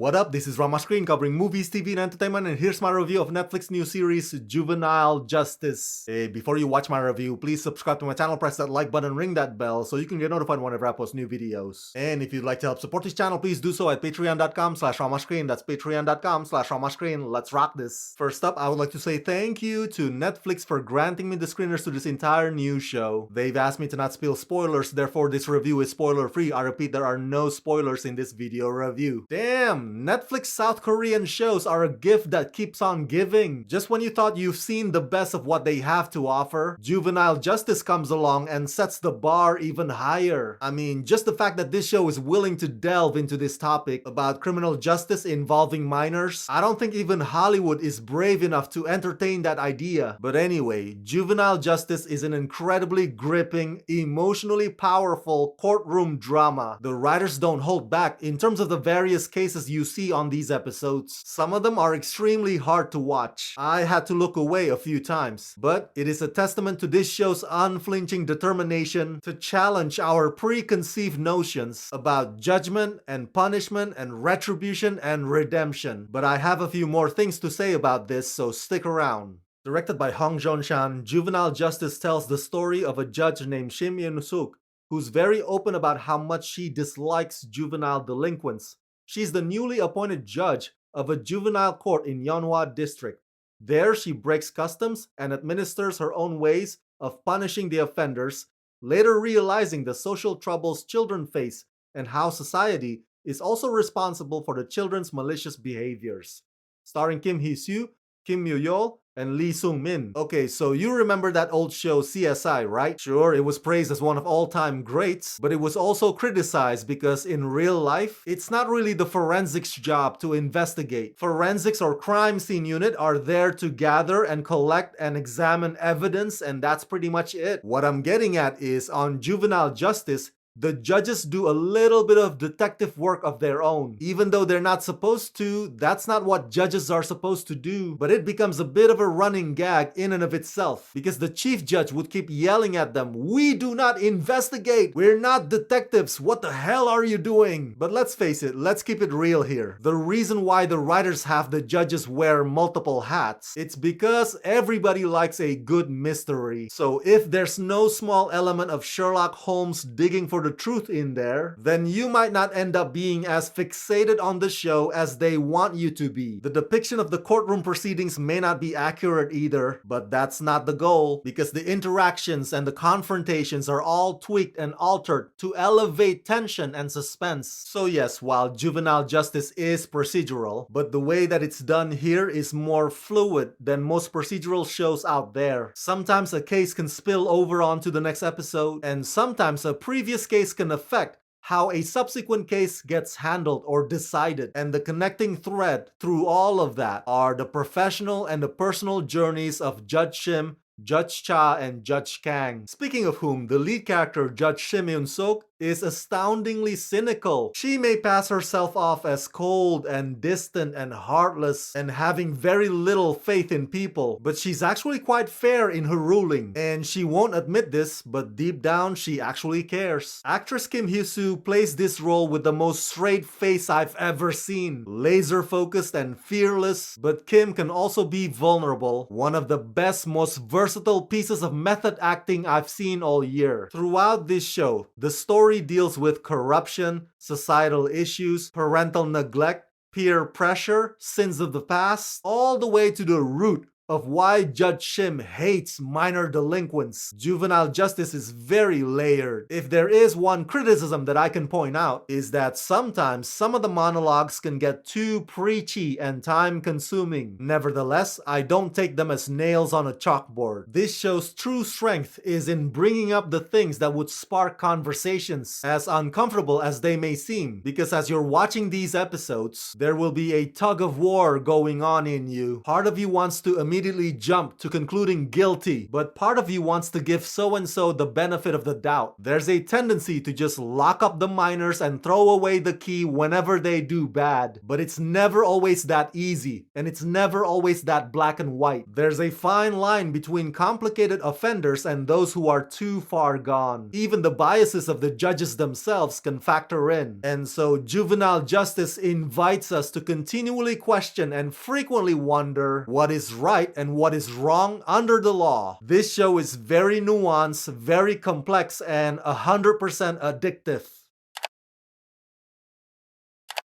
What up? This is Rama Screen covering movies, TV, and entertainment, and here's my review of Netflix new series Juvenile Justice. Hey, before you watch my review, please subscribe to my channel, press that like button, ring that bell so you can get notified whenever I post new videos. And if you'd like to help support this channel, please do so at patreon.com/ramascreen. That's patreon.com/ramascreen. Let's rock this. First up, I would like to say thank you to Netflix for granting me the screeners to this entire new show. They've asked me to not spill spoilers, therefore this review is spoiler free. I repeat, there are no spoilers in this video review. Damn! Netflix South Korean shows are a gift that keeps on giving. Just when you thought you've seen the best of what they have to offer, Juvenile Justice comes along and sets the bar even higher. I mean, just the fact that this show is willing to delve into this topic about criminal justice involving minors, I don't think even Hollywood is brave enough to entertain that idea. But anyway, Juvenile Justice is an incredibly gripping, emotionally powerful courtroom drama. The writers don't hold back in terms of the various cases you see on these episodes. Some of them are extremely hard to watch. I had to look away a few times, but it is a testament to this show's unflinching determination to challenge our preconceived notions about judgment and punishment and retribution and redemption. But I have a few more things to say about this, so stick around. Directed by Hong Joon-shan, Juvenile Justice tells the story of a judge named Shim Yun-suk, who's very open about how much she dislikes juvenile delinquents. She's the newly appointed judge of a juvenile court in Yeonhwa District. There, she breaks customs and administers her own ways of punishing the offenders, later realizing the social troubles children face and how society is also responsible for the children's malicious behaviors. Starring Kim Hye-soo, Kim Mu-yeol, and Lee Sung-min. Okay, so you remember that old show CSI, right? Sure, it was praised as one of all-time greats, but it was also criticized because in real life, it's not really the forensics job to investigate. Forensics or crime scene unit are there to gather and collect and examine evidence, and that's pretty much it. What I'm getting at is, on Juvenile Justice, the judges do a little bit of detective work of their own. Even though they're not supposed to, that's not what judges are supposed to do. But it becomes a bit of a running gag in and of itself, because the chief judge would keep yelling at them, "We do not investigate! We're not detectives! What the hell are you doing?" But let's face it, let's keep it real here. The reason why the writers have the judges wear multiple hats, it's because everybody likes a good mystery. So if there's no small element of Sherlock Holmes digging for the truth in there, then you might not end up being as fixated on the show as they want you to be. The depiction of the courtroom proceedings may not be accurate either, but that's not the goal, because the interactions and the confrontations are all tweaked and altered to elevate tension and suspense. So yes, while Juvenile Justice is procedural, but the way that it's done here is more fluid than most procedural shows out there. Sometimes a case can spill over onto the next episode, and sometimes a previous case can affect how a subsequent case gets handled or decided. And the connecting thread through all of that are the professional and the personal journeys of Judge Shim, Judge Cha, and Judge Kang. Speaking of whom, the lead character, Judge Shim Yun-suk, is astoundingly cynical. She may pass herself off as cold and distant and heartless and having very little faith in people, but she's actually quite fair in her ruling. And she won't admit this, but deep down she actually cares. Actress Kim Hye-soo plays this role with the most straight face I've ever seen. Laser focused and fearless, but Kim can also be vulnerable. One of the best, most versatile pieces of method acting I've seen all year. Throughout this show, the story deals with corruption, societal issues, parental neglect, peer pressure, sins of the past, all the way to the root of why Judge Shim hates minor delinquents. Juvenile Justice is very layered. If there is one criticism that I can point out, is that sometimes some of the monologues can get too preachy and time-consuming. Nevertheless, I don't take them as nails on a chalkboard. This show's true strength is in bringing up the things that would spark conversations, as uncomfortable as they may seem, because as you're watching these episodes, there will be a tug of war going on in you. Part of you wants to immediately jump to concluding guilty, but part of you wants to give so-and-so the benefit of the doubt. There's a tendency to just lock up the minors and throw away the key whenever they do bad. But it's never always that easy, and it's never always that black and white. There's a fine line between complicated offenders and those who are too far gone. Even the biases of the judges themselves can factor in. And so juvenile justice invites us to continually question and frequently wonder what is right and what is wrong under the law. This show is very nuanced, very complex, and 100% addictive.